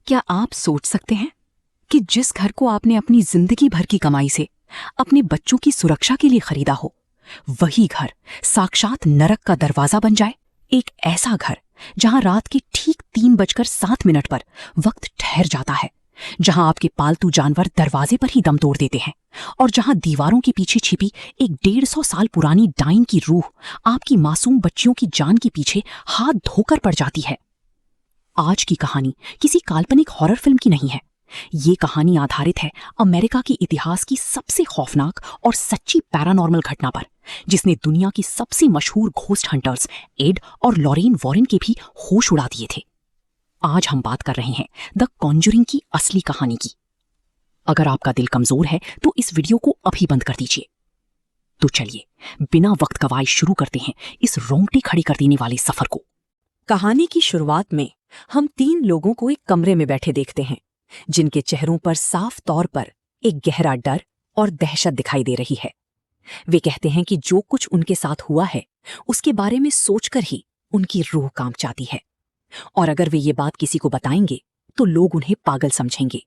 क्या आप सोच सकते हैं कि जिस घर को आपने अपनी जिंदगी भर की कमाई से अपने बच्चों की सुरक्षा के लिए खरीदा हो, वही घर साक्षात नरक का दरवाजा बन जाए? एक ऐसा घर जहां रात के ठीक 3:07 पर वक्त ठहर जाता है, जहां आपके पालतू जानवर दरवाजे पर ही दम तोड़ देते हैं और जहां दीवारों के पीछे छिपी एक 150 साल पुरानी डाइन की रूह आपकी मासूम बच्चियों की जान के पीछे हाथ धोकर पड़ जाती है। आज की कहानी किसी काल्पनिक हॉरर फिल्म की नहीं है। ये कहानी आधारित है अमेरिका के इतिहास की सबसे खौफनाक और सच्ची पैरानॉर्मल घटना पर, जिसने दुनिया की सबसे मशहूर घोस्ट हंटर्स एड और लॉरेन वॉरेन के भी होश उड़ा दिए थे। आज हम बात कर रहे हैं द कॉन्जरिंग की असली कहानी की। अगर आपका दिल कमजोर है तो इस वीडियो को अभी बंद कर दीजिए। तो चलिए बिना वक्त गवाए शुरू करते हैं इस रोंगटे खड़ी कर देने वाले सफर को। कहानी की शुरुआत में हम 3 लोगों को एक कमरे में बैठे देखते हैं, जिनके चेहरों पर साफ तौर पर एक गहरा डर और दहशत दिखाई दे रही है। वे कहते हैं कि जो कुछ उनके साथ हुआ है उसके बारे में सोचकर ही उनकी रूह कांप जाती है, और अगर वे ये बात किसी को बताएंगे तो लोग उन्हें पागल समझेंगे।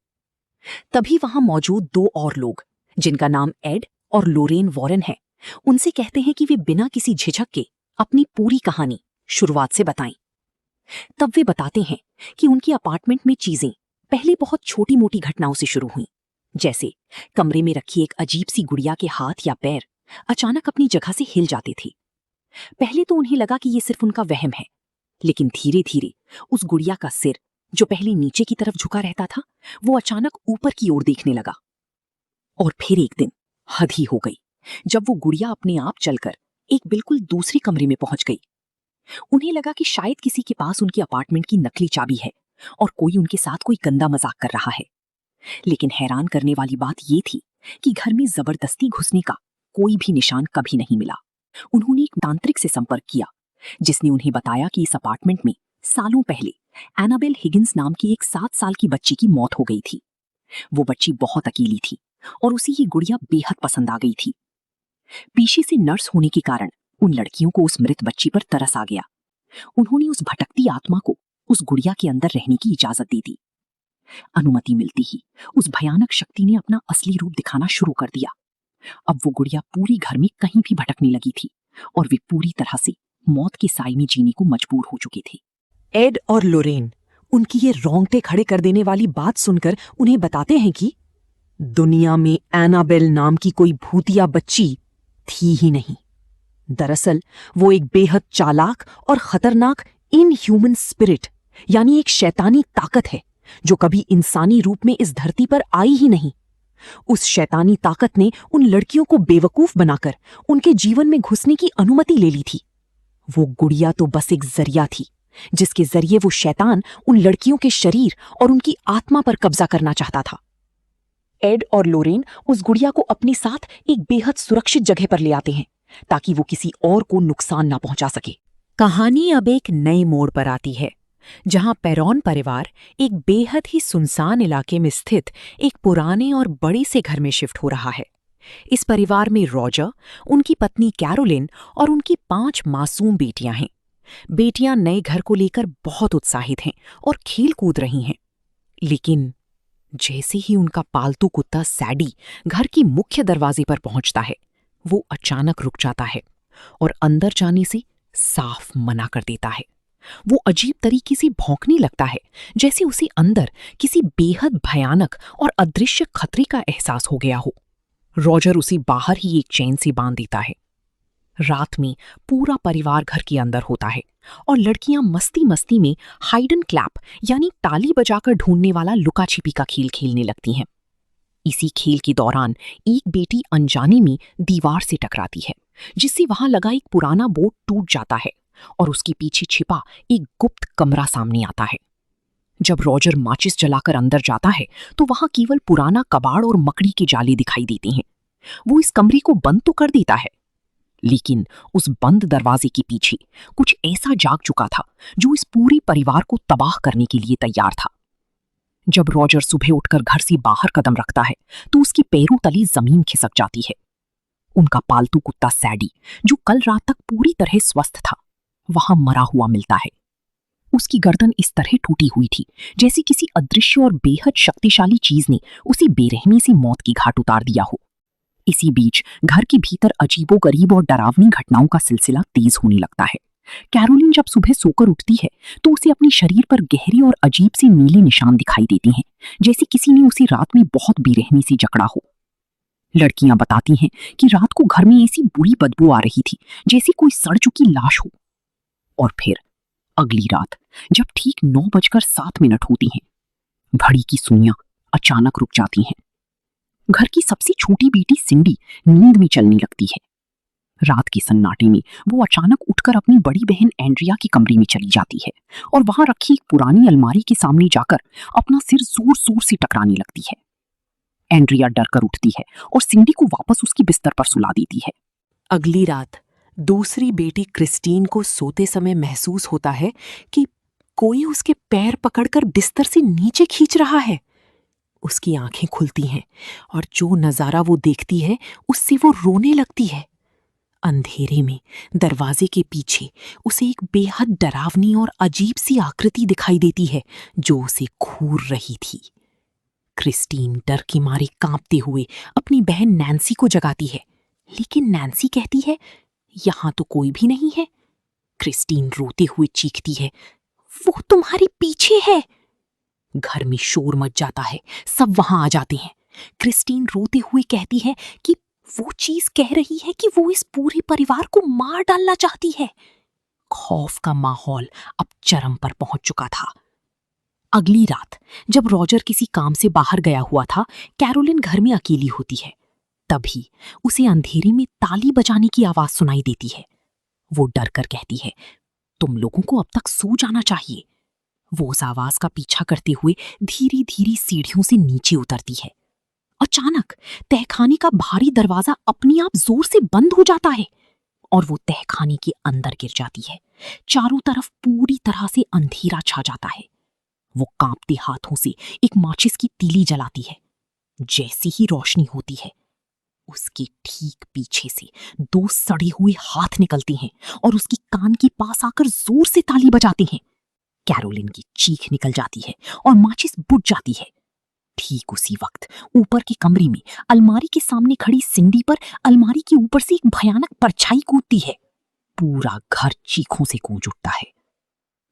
तभी वहां मौजूद 2 और लोग, जिनका नाम एड और लोरेन वॉरेन है, उनसे कहते हैं कि वे बिना किसी झिझक के अपनी पूरी कहानी शुरुआत से बताएं। तब वे बताते हैं कि उनके अपार्टमेंट में चीजें पहले बहुत छोटी मोटी घटनाओं से शुरू हुई, जैसे कमरे में रखी एक अजीब सी गुड़िया के हाथ या पैर अचानक अपनी जगह से हिल जाते थे। पहले तो उन्हें लगा कि ये सिर्फ उनका वहम है, लेकिन धीरे धीरे उस गुड़िया का सिर, जो पहले नीचे की तरफ झुका रहता था, वो अचानक ऊपर की ओर देखने लगा। और फिर एक दिन हद ही हो गई, जब वो गुड़िया अपने आप चलकर एक बिल्कुल दूसरे कमरे में पहुंच गई। उन्हें लगा कि शायद किसी के पास उनके अपार्टमेंट की नकली चाबी है और कोई उनके साथ कोई गंदा मजाक कर रहा है। लेकिन हैरान करने वाली बात यह थी कि घर में जबरदस्ती घुसने का कोई भी निशान कभी नहीं मिला। उन्होंने एक तांत्रिक से संपर्क किया, जिसने उन्हें बताया कि इस अपार्टमेंट में सालों पहले एनाबेल हिगिंस नाम की एक 7 साल की बच्ची की मौत हो गई थी। वो बच्ची बहुत अकेली थी और उसे ये गुड़िया बेहद पसंद आ गई थी। पेशे से नर्स होने के कारण उन लड़कियों को उस मृत बच्ची पर तरस आ गया। उन्होंने उस भटकती आत्मा को उस गुड़िया के अंदर रहने की इजाजत दे दी। अनुमति मिलती ही उस भयानक शक्ति ने अपना असली रूप दिखाना शुरू कर दिया। अब वो गुड़िया पूरी घर में कहीं भी भटकने लगी थी और वे पूरी तरह से मौत के साए में जीने को मजबूर हो चुके थे। एड और लोरेन उनकी ये रोंगटे खड़े कर देने वाली बात सुनकर उन्हें बताते हैं कि दुनिया में एनाबेल नाम की कोई भूतिया बच्ची थी ही नहीं। दरअसल वो एक बेहद चालाक और खतरनाक इनह्यूमन स्पिरिट, यानी एक शैतानी ताकत है, जो कभी इंसानी रूप में इस धरती पर आई ही नहीं। उस शैतानी ताकत ने उन लड़कियों को बेवकूफ बनाकर उनके जीवन में घुसने की अनुमति ले ली थी। वो गुड़िया तो बस एक जरिया थी, जिसके जरिए वो शैतान उन लड़कियों के शरीर और उनकी आत्मा पर कब्जा करना चाहता था। एड और लोरेन उस गुड़िया को अपने साथ एक बेहद सुरक्षित जगह पर ले आते हैं, ताकि वो किसी और को नुकसान ना पहुंचा सके। कहानी अब एक नए मोड़ पर आती है, जहां पेरॉन परिवार एक बेहद ही सुनसान इलाके में स्थित एक पुराने और बड़े से घर में शिफ्ट हो रहा है। इस परिवार में रॉजर, उनकी पत्नी कैरोलिन और उनकी 5 मासूम बेटियां हैं। बेटियां नए घर को लेकर बहुत उत्साहित हैं और खेल कूद रही हैं। लेकिन जैसे ही उनका पालतू कुत्ता सैडी घर की मुख्य दरवाजे पर पहुंचता है, वो अचानक रुक जाता है और अंदर जाने से साफ मना कर देता है। वो अजीब तरीके से भौंकने लगता है, जैसे उसे अंदर किसी बेहद भयानक और अदृश्य खतरे का एहसास हो गया हो। रॉजर उसे बाहर ही एक चेन से बांध देता है। रात में पूरा परिवार घर के अंदर होता है और लड़कियां मस्ती मस्ती में हाइड एंड क्लैप, यानी ताली बजाकर ढूंढने वाला लुका छिपी का खेल खेलने लगती हैं। इसी खेल के दौरान एक बेटी अनजाने में दीवार से टकराती है, जिससे वहां लगा एक पुराना बोर्ड टूट जाता है और उसके पीछे छिपा एक गुप्त कमरा सामने आता है। जब रॉजर माचिस जलाकर अंदर जाता है तो वहां केवल पुराना कबाड़ और मकड़ी के जाले दिखाई देते हैं। वो इस कमरे को बंद तो कर देता है, लेकिन उस बंद दरवाजे के पीछे कुछ ऐसा जाग चुका था जो इस पूरे परिवार को तबाह करने के लिए तैयार था। जब रॉजर सुबह उठकर घर से बाहर कदम रखता है तो उसके पैरों तले जमीन खिसक जाती है। उनका पालतू कुत्ता सैडी, जो कल रात तक पूरी तरह स्वस्थ था, वहां मरा हुआ मिलता है। उसकी गर्दन इस तरह टूटी हुई थी जैसे किसी अदृश्य और बेहद शक्तिशाली चीज ने उसे बेरहमी से मौत की घाट उतार दिया हो। इसी बीच घर के भीतर अजीबोगरीब और डरावनी घटनाओं का सिलसिला तेज होने लगता है। कैरोलिन जब सुबह सोकर उठती है तो उसे अपने शरीर पर गहरे और अजीब से नीले निशान दिखाई देते हैं, जैसे किसी ने उसे रात में बहुत बेरहमी से जकड़ा हो। लड़कियां बताती हैं कि रात को घर में ऐसी बुरी बदबू आ रही थी जैसे कोई सड़ चुकी लाश हो। और फिर अगली रात जब ठीक 9:07 होती हैं, घड़ी की सुइयां अचानक रुक जाती हैं। घर की सबसे छोटी बेटी सिंडी नींद में चलने लगती है। रात के सन्नाटे में वो अचानक उठकर अपनी बड़ी बहन एंड्रिया के कमरे में चली जाती है और वहां रखी एक पुरानी अलमारी के सामने जाकर अपना सिर जोर जोर से टकराने लगती है। एंड्रिया डरकर उठती है और सिंडी को वापस उसकी बिस्तर पर सुला देती है। अगली रात दूसरी बेटी क्रिस्टीन को सोते समय महसूस होता है कि कोई उसके पैर पकड़कर बिस्तर से नीचे खींच रहा है। उसकी आंखें खुलती हैं और जो नजारा वो देखती है उससे वो रोने लगती है। अंधेरे में दरवाजे के पीछे उसे एक बेहद डरावनी और अजीब सी आकृति दिखाई देती है जो उसे घूर रही थी। क्रिस्टीन डर के मारे कांपते हुए अपनी बहन नैन्सी को जगाती है, लेकिन नैन्सी कहती है यहां तो कोई भी नहीं है। क्रिस्टीन रोते हुए चीखती है, वो तुम्हारे पीछे है। घर में शोर मच जाता है, सब वहां आ जाते हैं। क्रिस्टीन रोते हुए कहती है कि वो चीज कह रही है कि वो इस पूरे परिवार को मार डालना चाहती है। खौफ का माहौल अब चरम पर पहुंच चुका था। अगली रात जब रॉजर किसी काम से बाहर गया हुआ था, कैरोलिन घर में अकेली होती है। तभी उसे अंधेरे में ताली बजाने की आवाज सुनाई देती है। वो डर कर कहती है, तुम लोगों को अब तक सो जाना चाहिए। वो उस आवाज का पीछा करते हुए धीरे धीरे सीढ़ियों से नीचे उतरती है। अचानक तहखाने का भारी दरवाजा अपने आप जोर से बंद हो जाता है और वो तहखाने के अंदर गिर जाती है। चारों तरफ पूरी तरह से अंधेरा छा जाता है। वो कांपते हाथों से एक माचिस की तीली जलाती है। जैसी ही रोशनी होती है, उसके ठीक पीछे से 2 सड़े हुए हाथ निकलते हैं और उसकी कान के पास आकर जोर से ताली बजाते हैं। कैरोलिन की चीख निकल जाती है और माचिस बुझ जाती है। ठीक उसी वक्त ऊपर के कमरे में अलमारी के सामने खड़ी सिंडी पर अलमारी के ऊपर से एक भयानक परछाई कूदती है। पूरा घर चीखों से गूंज उठता है।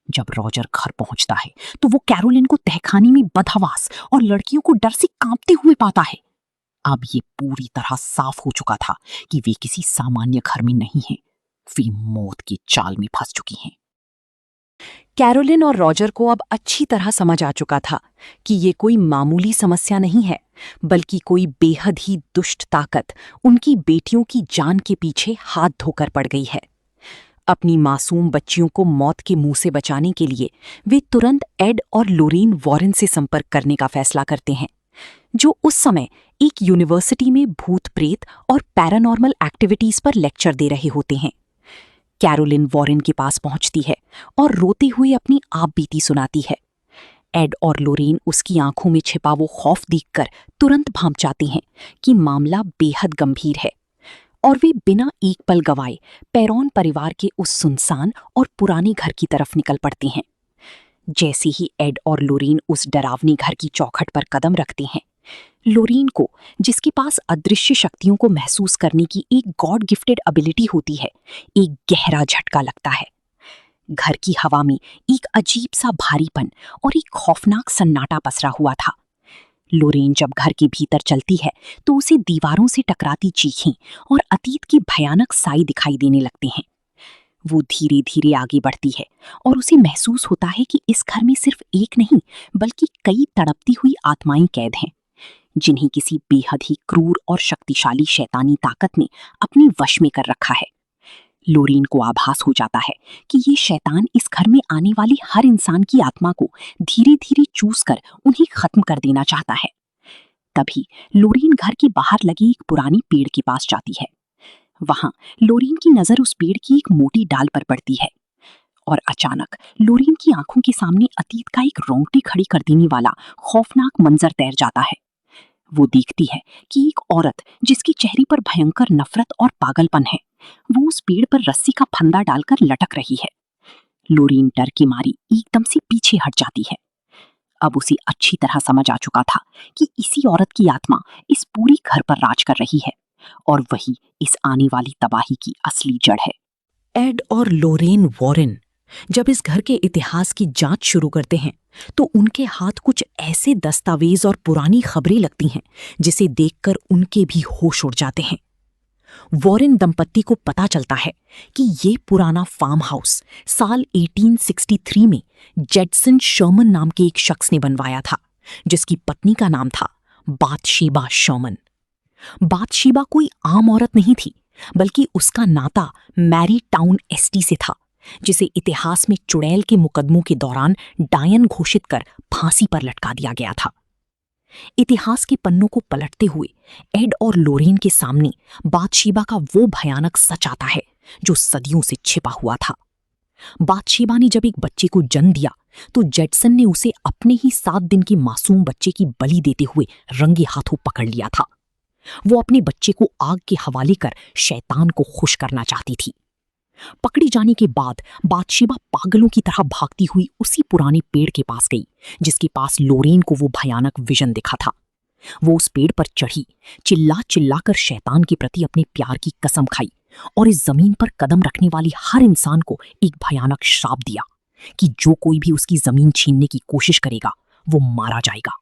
जब रॉजर घर पहुंचता है तो वो कैरोलिन को तहखाने में बदहवास और लड़कियों को डर से कांपते हुए पाता है। अब ये पूरी तरह साफ हो चुका था कि वे किसी सामान्य घर में नहीं हैं, वे मौत की चाल में फंस चुकी हैं। कैरोलिन और रॉजर को अब अच्छी तरह समझ आ चुका था कि ये कोई मामूली समस्या नहीं है, बल्कि कोई बेहद ही दुष्ट ताकत उनकी बेटियों की जान के पीछे हाथ धोकर पड़ गई है। अपनी मासूम बच्चियों को मौत के मुंह से बचाने के लिए वे तुरंत एड और लोरेन वॉरेन से संपर्क करने का फैसला करते हैं, जो उस समय एक यूनिवर्सिटी में भूत प्रेत और पैरानॉर्मल एक्टिविटीज पर लेक्चर दे रहे होते हैं। कैरोलिन वॉरेन के पास पहुंचती है और रोते हुए अपनी आपबीती सुनाती है। एड और लोरेन उसकी आंखों में छिपा वो खौफ देखकर तुरंत भांप जाते हैं कि मामला बेहद गंभीर है, और वे बिना एक पल गवाए पेरॉन परिवार के उस सुनसान और पुराने घर की तरफ निकल पड़ते हैं। जैसे ही एड और लोरेन उस डरावने घर की चौखट पर कदम रखते हैं, लोरेन को, जिसके पास अदृश्य शक्तियों को महसूस करने की एक गॉड गिफ्टेड एबिलिटी होती है, एक गहरा झटका लगता है। घर की हवा में एक अजीब सा भारीपन और एक खौफनाक सन्नाटा पसरा हुआ था। लोरेन जब घर के भीतर चलती है तो उसे दीवारों से टकराती चीखें और अतीत के भयानक साए दिखाई देने लगते हैं। वो धीरे धीरे आगे बढ़ती है और उसे महसूस होता है कि इस घर में सिर्फ एक नहीं बल्कि कई तड़पती हुई आत्माएं कैद हैं, जिन्हें किसी बेहद ही क्रूर और शक्तिशाली शैतानी ताकत ने अपने वश में कर रखा है। लोरेन को आभास हो जाता है कि ये शैतान इस घर में आने वाली हर इंसान की आत्मा को धीरे धीरे चूस कर उन्हें खत्म कर देना चाहता है। तभी लोरेन घर के बाहर लगे एक पुरानी पेड़ के पास जाती है। वहां लोरेन की नजर उस पेड़ की एक मोटी डाल पर पड़ती है और अचानक लोरेन की आंखों के सामने अतीत का एक रोंगटे खड़ी कर देने वाला खौफनाक मंजर तैर जाता है। वो देखती है कि एक औरत, जिसके चेहरे पर भयंकर नफरत और पागलपन है, वो उस पेड़ पर रस्सी का फंदा डालकर लटक रही है। लोरीन डर की मारी एकदम से पीछे हट जाती है। अब उसे अच्छी तरह समझ आ चुका था कि इसी औरत की आत्मा इस पूरी घर पर राज कर रही है और वही इस आने वाली तबाही की असली जड़ है। एड और लोरेन वॉरेन जब इस घर के इतिहास की जांच शुरू करते हैं तो उनके हाथ कुछ ऐसे दस्तावेज और पुरानी खबरें लगती हैं जिसे देखकर उनके भी होश उड़ जाते हैं। वॉरेन दंपत्ति को पता चलता है कि ये पुराना फार्म हाउस साल 1863 में जेडसन शर्मन नाम के एक शख्स ने बनवाया था, जिसकी पत्नी का नाम था बाथशेबा शर्मन। बाथशेबा कोई आम औरत नहीं थी, बल्कि उसका नाता मैरी टाउन एसटी से था, जिसे इतिहास में चुड़ैल के मुकदमों के दौरान डायन घोषित कर फांसी पर लटका दिया गया था। इतिहास के पन्नों को पलटते हुए एड और लोरेन के सामने बाथशेबा का वो भयानक सच आता है जो सदियों से छिपा हुआ था। बाथशेबा ने जब एक बच्चे को जन्म दिया तो जेडसन ने उसे अपने ही 7 दिन के मासूम बच्चे की बलि देते हुए रंगे हाथों पकड़ लिया था। वो अपने बच्चे को आग के हवाले कर शैतान को खुश करना चाहती थी। पकड़ी जाने के बाद बाथशेबा पागलों की तरह भागती हुई उसी पुराने पेड़ के पास गई जिसके पास लोरेन को वो भयानक विजन दिखा था। वो उस पेड़ पर चढ़ी, चिल्ला चिल्लाकर शैतान के प्रति अपने प्यार की कसम खाई और इस जमीन पर कदम रखने वाली हर इंसान को एक भयानक श्राप दिया कि जो कोई भी उसकी जमीन छीनने की कोशिश करेगा वो मारा जाएगा।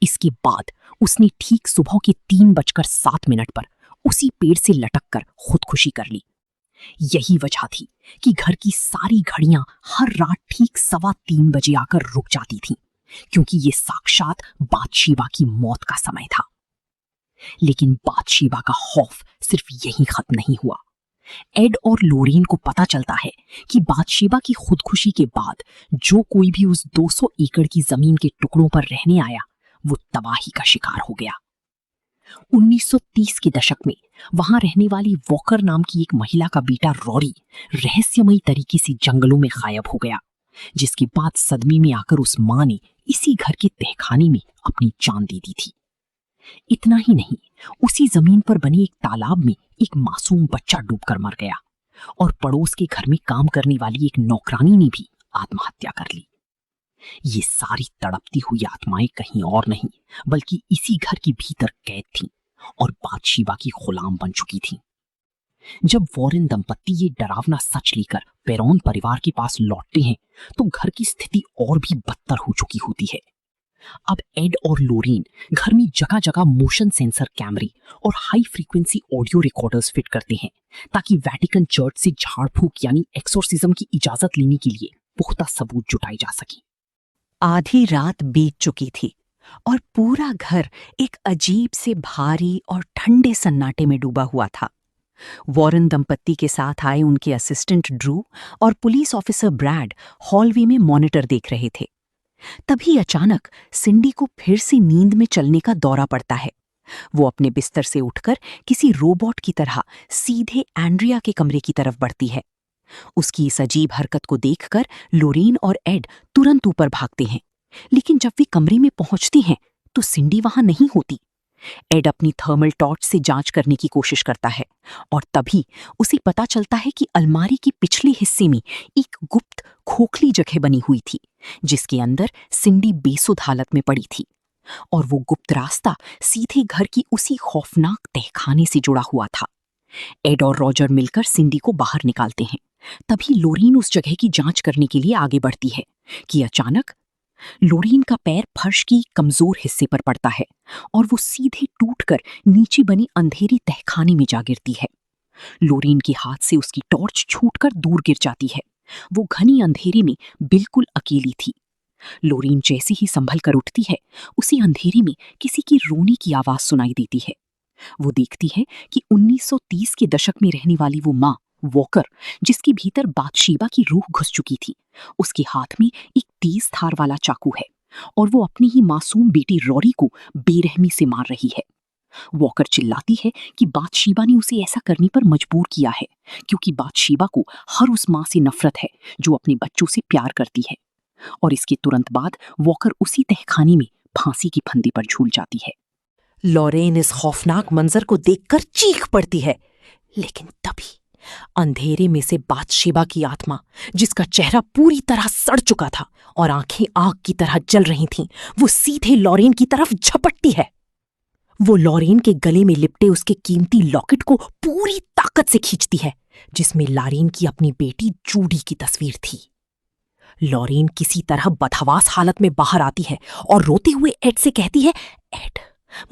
इसके बाद उसने ठीक सुबह के 3:07 पर उसी पेड़ से लटककर खुदकुशी कर ली। यही वजह थी कि घर की सारी घड़ियां हर रात ठीक 3:15 बजे आकर रुक जाती थीं, क्योंकि ये साक्षात बाथशेबा की मौत का समय था। लेकिन बाथशेबा का खौफ सिर्फ यहीं खत्म नहीं हुआ। एड और लोरेन को पता चलता है कि बाथशेबा की खुदकुशी के बाद जो कोई भी उस 200 एकड़ की जमीन के टुकड़ों पर रहने आया वो तबाही का शिकार हो गया। 1930 के दशक में वहां रहने वाली वॉकर नाम की एक महिला का बेटा रॉरी रहस्यमयी तरीके से जंगलों में गायब हो गया, जिसके बाद सदमे में आकर उस मां ने इसी घर के तहखाने में अपनी जान दे दी थी। इतना ही नहीं, उसी जमीन पर बने एक तालाब में एक मासूम बच्चा डूबकर मर गया और पड़ोस के घर में काम करने वाली एक नौकरानी ने भी आत्महत्या कर ली। ये सारी तड़पती हुई आत्माएं कहीं और नहीं बल्कि इसी घर के भीतर कैद थीं और बाथशेबा की गुलाम बन चुकी थीं। जब वॉरेन दंपत्ति ये डरावना सच लेकर पेरोन परिवार के पास लौटते हैं तो घर की स्थिति और भी बदतर हो चुकी होती है। अब एड और लोरेन घर में जगह जगह मोशन सेंसर कैमरे और high frequency audio recorders fit करते हैं ताकि वेटिकन चर्च से झाड़ फूक यानी एक्सोर्सिज्म की इजाजत लेने के लिए पुख्ता सबूत जुटाए जा सके। आधी रात बीत चुकी थी और पूरा घर एक अजीब से भारी और ठंडे सन्नाटे में डूबा हुआ था। वॉरेन दंपत्ति के साथ आए उनके असिस्टेंट ड्रू और पुलिस ऑफिसर ब्रैड हॉलवे में मॉनिटर देख रहे थे। तभी अचानक सिंडी को फिर से नींद में चलने का दौरा पड़ता है। वो अपने बिस्तर से उठकर किसी रोबोट की तरह सीधे एंड्रिया के कमरे की तरफ बढ़ती है। उसकी इस अजीब हरकत को देखकर लोरेन और एड तुरंत ऊपर भागते हैं, लेकिन जब वे कमरे में पहुंचते हैं तो सिंडी वहां नहीं होती। एड अपनी थर्मल टॉर्च से जांच करने की कोशिश करता है और तभी उसे पता चलता है कि अलमारी के पिछले हिस्से में एक गुप्त खोखली जगह बनी हुई थी जिसके अंदर सिंडी बेसुध हालत में पड़ी थी और वो गुप्त रास्ता सीधे घर की उसी खौफनाक तहखाने से जुड़ा हुआ था। एड और रॉजर मिलकर सिंडी को बाहर निकालते हैं। तभी लोरीन उस जगह की जांच करने के लिए आगे बढ़ती है कि अचानक लोरीन का पैर फर्श की कमजोर हिस्से पर पड़ता है और वो सीधे टूटकर नीचे बनी अंधेरी तहखाने में जा गिरती है। लोरीन के हाथ से उसकी टॉर्च छूटकर दूर गिर जाती है। वो घनी अंधेरे में बिल्कुल अकेली थी। लोरीन जैसे ही संभल कर उठती है उसी अंधेरे में किसी की रोने की आवाज सुनाई देती है। वो देखती है कि 1930 के दशक में रहने वाली वो माँ वॉकर, जिसके भीतर बाथशेबा की रूह घुस चुकी थी, उसके हाथ में एक तेज धार वाला चाकू है और वो अपनी ही मासूम बेटी रॉरी को बेरहमी से मार रही है। वॉकर चिल्लाती है कि बाथशेबा ने उसे ऐसा करने पर मजबूर किया है क्योंकि बाथशेबा को हर उस माँ से नफरत है जो अपने बच्चों से प्यार करती है। और इसके तुरंत बाद वॉकर उसी तहखाने में फांसी की फंदे पर झूल जाती है। लॉरेन इस खौफनाक मंजर को देखकर चीख पड़ती है, लेकिन तभी अंधेरे में से बातशेबा की आत्मा, जिसका चेहरा पूरी तरह सड़ चुका था और आंखें आग की तरह जल रही थीं, वो सीधे लॉरेन की तरफ झपटती है। वो लॉरेन के गले में लिपटे उसके कीमती लॉकेट को पूरी ताकत से खींचती है, जिसमें लॉरेन की अपनी बेटी जूडी की तस्वीर थी। लॉरेन किसी तरह बदहवास हालत में बाहर आती है और रोते हुए एड से कहती है, एड,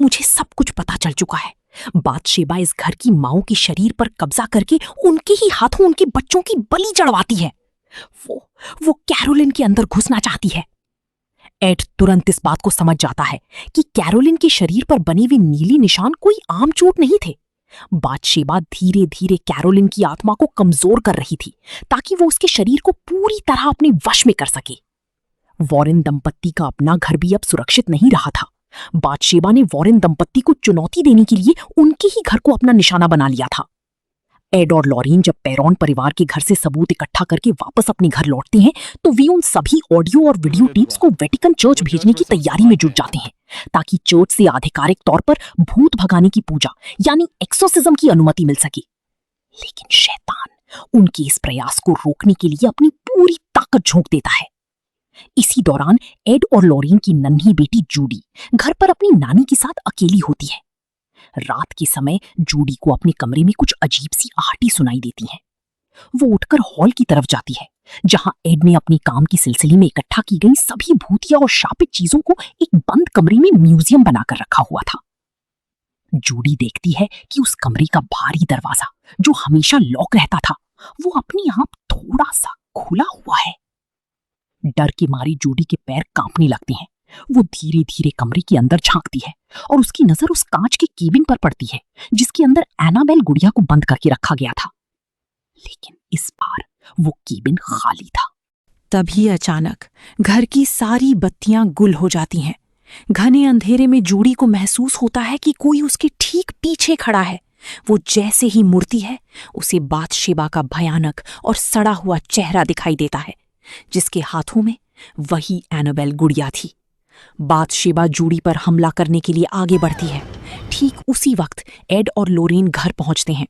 मुझे सब कुछ पता चल चुका है। बातशेबा इस घर की माओं के शरीर पर कब्जा करके उनके ही हाथों उनके बच्चों की बलि चढ़वाती है। वो कैरोलिन के अंदर घुसना चाहती है। एड तुरंत इस बात को समझ जाता है कि कैरोलिन के शरीर पर बने हुए नीली निशान कोई आम चोट नहीं थे। बातशेबा धीरे धीरे कैरोलिन की आत्मा को कमजोर कर रही थी ताकि वो उसके शरीर को पूरी तरह अपने वश में कर सके। वॉरेन दंपत्ति का अपना घर भी अब सुरक्षित नहीं रहा था। बातशेबा ने वॉरेन दंपत्ति को चुनौती देने के लिए उनके ही घर को अपना निशाना बना लिया था। एड और लॉरेन जब पेरॉन परिवार के घर से सबूत इकट्ठा करके वापस अपने घर लौटते हैं तो वे उन सभी ऑडियो और वीडियो टेप्स को वेटिकन चर्च भेजने की तैयारी में जुट जाते हैं ताकि चर्च से आधिकारिक तौर पर भूत भगाने की पूजा यानी एक्सोर्सिज्म की अनुमति मिल सके। लेकिन शैतान उनके इस प्रयास को रोकने के लिए अपनी पूरी ताकत झोंक देता है। इसी दौरान एड और लॉरेन की नन्ही बेटी जूडी घर पर अपनी नानी के साथ अकेली होती है। रात के समय जूडी को अपने कमरे में कुछ अजीब सी आहटें सुनाई देती हैं। वो उठकर हॉल की तरफ जाती है जहां एड ने अपने काम के सिलसिले में इकट्ठा की गई सभी भूतिया और शापित चीजों को एक बंद कमरे में म्यूजियम बनाकर रखा हुआ था। जूडी देखती है कि उस कमरे का भारी दरवाजा जो हमेशा लॉक रहता था वो अपने आप थोड़ा सा खुला हुआ है। डर के मारे जूडी के पैर कांपने लगते हैं। वो धीरे धीरे कमरे के अंदर झांकती है और उसकी नजर उस कांच के केबिन पर पड़ती है जिसके अंदर एनाबेल गुड़िया को बंद करके रखा गया था। लेकिन इस बार वो केबिन खाली था। तभी अचानक घर की सारी बत्तियां गुल हो जाती हैं। घने अंधेरे में जूडी को महसूस होता है कि कोई उसके ठीक पीछे खड़ा है। वो जैसे ही मुड़ती है उसे बातशेबा का भयानक और सड़ा हुआ चेहरा दिखाई देता है जिसके हाथों में वही एनाबेल गुड़िया थी। बातशेबा जूडी पर हमला करने के लिए आगे बढ़ती है। ठीक उसी वक्त एड और लॉरेन घर पहुंचते हैं।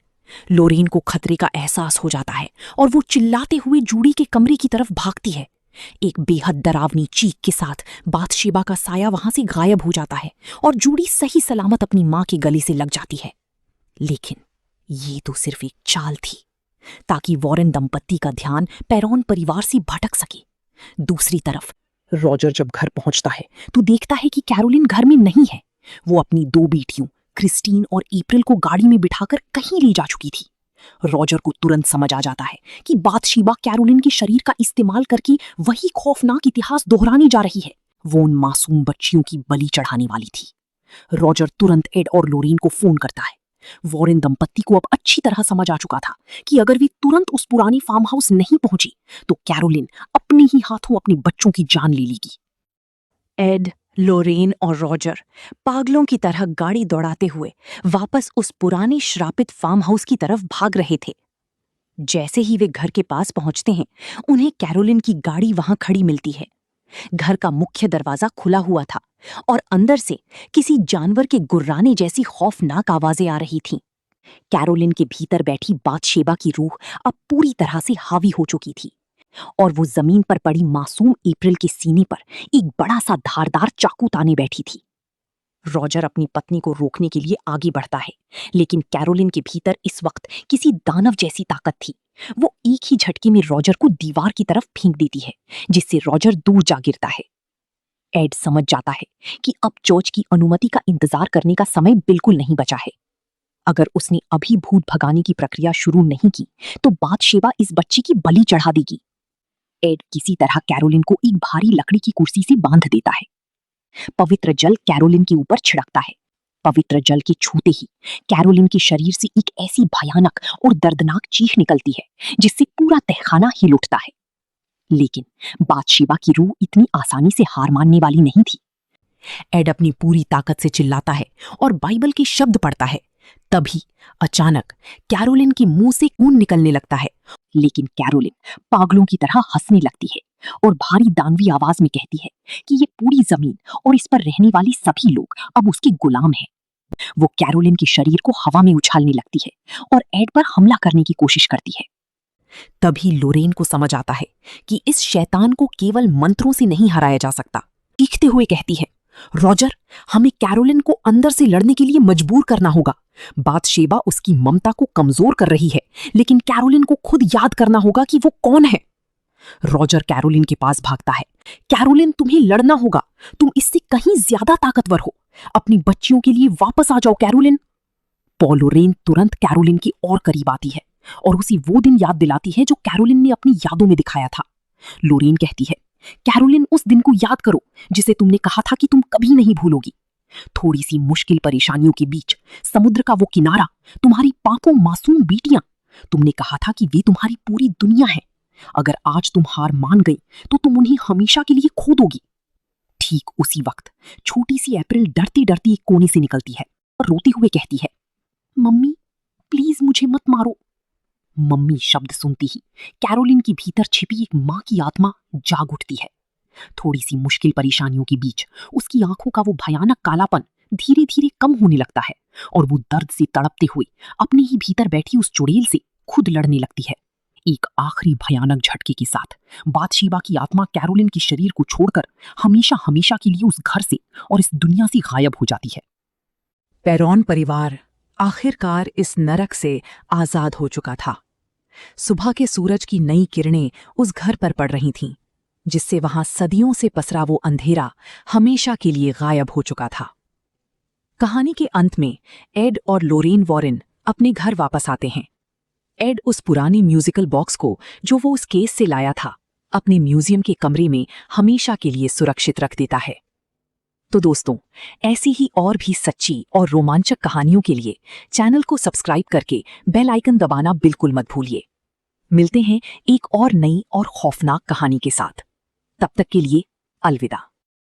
लॉरेन को खतरे का एहसास हो जाता है और वो चिल्लाते हुए जूडी के कमरे की तरफ भागती है। एक बेहद डरावनी चीख के साथ बातशेबा का साया वहां से गायब हो जाता है और जूडी सही सलामत अपनी मां के गले से लग जाती है। लेकिन ये तो सिर्फ एक चाल थी ताकि वॉरेन दंपत्ति का ध्यान पेरॉन परिवार से भटक सके। दूसरी तरफ रॉजर जब घर पहुंचता है तो देखता है कि कैरोलिन घर में नहीं है। वो अपनी दो बेटियों क्रिस्टीन और अप्रैल को गाड़ी में बिठाकर कहीं ले जा चुकी थी। रॉजर को तुरंत समझ आ जाता है कि बातशेबा कैरोलिन के शरीर का इस्तेमाल करके वही खौफनाक इतिहास दोहराने जा रही है। वो उन मासूम बच्चियों की बलि चढ़ाने वाली थी। रॉजर तुरंत एड और लॉरेन को फोन करता है। वॉरेन दंपत्ति को अब अच्छी तरह समझ आ चुका था कि अगर वे तुरंत उस पुराने फार्म हाउस नहीं पहुंची तो कैरोलिन अपने ही हाथों अपने बच्चों की जान ले लेगी। एड, लॉरेन और रॉजर पागलों की तरह गाड़ी दौड़ाते हुए वापस उस पुराने श्रापित फार्म हाउस की तरफ भाग रहे थे। जैसे ही वे घर के पास पहुंचते हैं उन्हें कैरोलिन की गाड़ी वहां खड़ी मिलती है। घर का मुख्य दरवाजा खुला हुआ था और अंदर से किसी जानवर के गुर्राने जैसी खौफनाक आवाजें आ रही थीं। कैरोलिन के भीतर बैठी बातशेबा की रूह अब पूरी तरह से हावी हो चुकी थी और वो जमीन पर पड़ी मासूम अप्रैल के सीने पर एक बड़ा सा धारदार चाकू ताने बैठी थी। रॉजर अपनी पत्नी को रोकने के लिए आगे बढ़ता है लेकिन कैरोलिन के भीतर इस वक्त किसी दानव जैसी ताकत थी। वो एक ही झटके में रॉजर को दीवार की तरफ फेंक देती है जिससे रॉजर दूर जा गिरता है। एड समझ जाता है कि अब चर्च की अनुमति का इंतजार करने का समय बिल्कुल नहीं बचा है। अगर उसने अभी भूत भगाने की प्रक्रिया शुरू नहीं की तो बातशेबा इस बच्चे की बलि चढ़ा देगी। एड किसी तरह कैरोलिन को एक भारी लकड़ी की कुर्सी से बांध देता है। पवित्र जल कैरोलिन के ऊपर छिड़कता है। पवित्र जल के छूते ही कैरोलिन के शरीर से एक ऐसी भयानक और दर्दनाक चीख निकलती है जिससे पूरा तहखाना हिल उठता है। लेकिन बातशेबा की रूह इतनी आसानी से हार मानने वाली नहीं थी। एड अपनी पूरी ताकत से चिल्लाता है और बाइबल के शब्द पढ़ता है। तभी अचानक कैरोलिन के मुंह से खून निकलने लगता है। लेकिन कैरोलिन पागलों की तरह हंसने लगती है और भारी दानवी आवाज में कहती है कि ये पूरी जमीन और इस पर रहने वाले सभी लोग अब उसके गुलाम हैं। वो कैरोलिन के शरीर को हवा में उछालने लगती है और एड पर हमला करने की कोशिश करती है। तभी लोरेन को समझ आता है कि इस शैतान को केवल मंत्रों से नहीं हराया जा सकता। चीखते हुए कहती है, रॉजर, हमें कैरोलिन को अंदर से लड़ने के लिए मजबूर करना होगा। बातशेबा उसकी ममता को कमजोर कर रही है, लेकिन कैरोलिन को खुद याद करना होगा कि वो कौन है। रॉजर कैरोलिन के पास भागता है। कैरोलिन, तुम्हें लड़ना होगा, तुम इससे कहीं ज्यादा ताकतवर हो। अपनी बच्चियों के लिए वापस आ जाओ कैरोलिन। पॉल लोरेन तुरंत कैरोलिन की और करीब आती है और उसे वो दिन याद दिलाती है जो कैरोलिन ने अपनी यादों में दिखाया था। लोरेन कहती है, कैरोलिन, उस दिन को याद करो जिसे तुमने कहा था कि तुम कभी नहीं भूलोगी। थोड़ी सी मुश्किल परेशानियों के बीच समुद्र का वो किनारा, तुम्हारी पांपों मासूम बेटियां, तुमने कहा था कि वे तुम्हारी पूरी दुनिया है। अगर आज तुम हार मान गई तो तुम उन्हें हमेशा के लिए खो दोगी। ठीक उसी वक्त छोटी सी अप्रैल डरती डरती एक कोने से निकलती है और रोते हुए कहती है, मम्मी, प्लीज मुझे मत मारो। मम्मी शब्द सुनती ही कैरोलिन के भीतर छिपी एक मां की आत्मा जाग उठती है। थोड़ी सी मुश्किल परेशानियों के बीच उसकी आंखों का वो भयानक कालापन धीरे धीरे कम होने लगता है और वो दर्द से तड़पते हुए अपने ही भीतर बैठी उस चुड़ैल से खुद लड़ने लगती है। एक आखिरी भयानक झटके के साथ बातशीबा की आत्मा कैरोलिन के शरीर को छोड़कर हमेशा हमेशा के लिए उस घर से और इस दुनिया से गायब हो जाती है। पेरॉन परिवार आखिरकार इस नरक से आजाद हो चुका था। सुबह के सूरज की नई किरणें उस घर पर पड़ रही थीं, जिससे वहां सदियों से पसरा वो अंधेरा हमेशा के लिए गायब हो चुका था। कहानी के अंत में एड और लोरेन वॉरेन अपने घर वापस आते हैं। एड उस पुरानी म्यूजिकल बॉक्स को, जो वो उस केस से लाया था, अपने म्यूजियम के कमरे में हमेशा के लिए सुरक्षित रख देता है। तो दोस्तों, ऐसी ही और भी सच्ची और रोमांचक कहानियों के लिए चैनल को सब्सक्राइब करके बेल आइकन दबाना बिल्कुल मत भूलिए। मिलते हैं एक और नई और खौफनाक कहानी के साथ। तब तक के लिए अलविदा।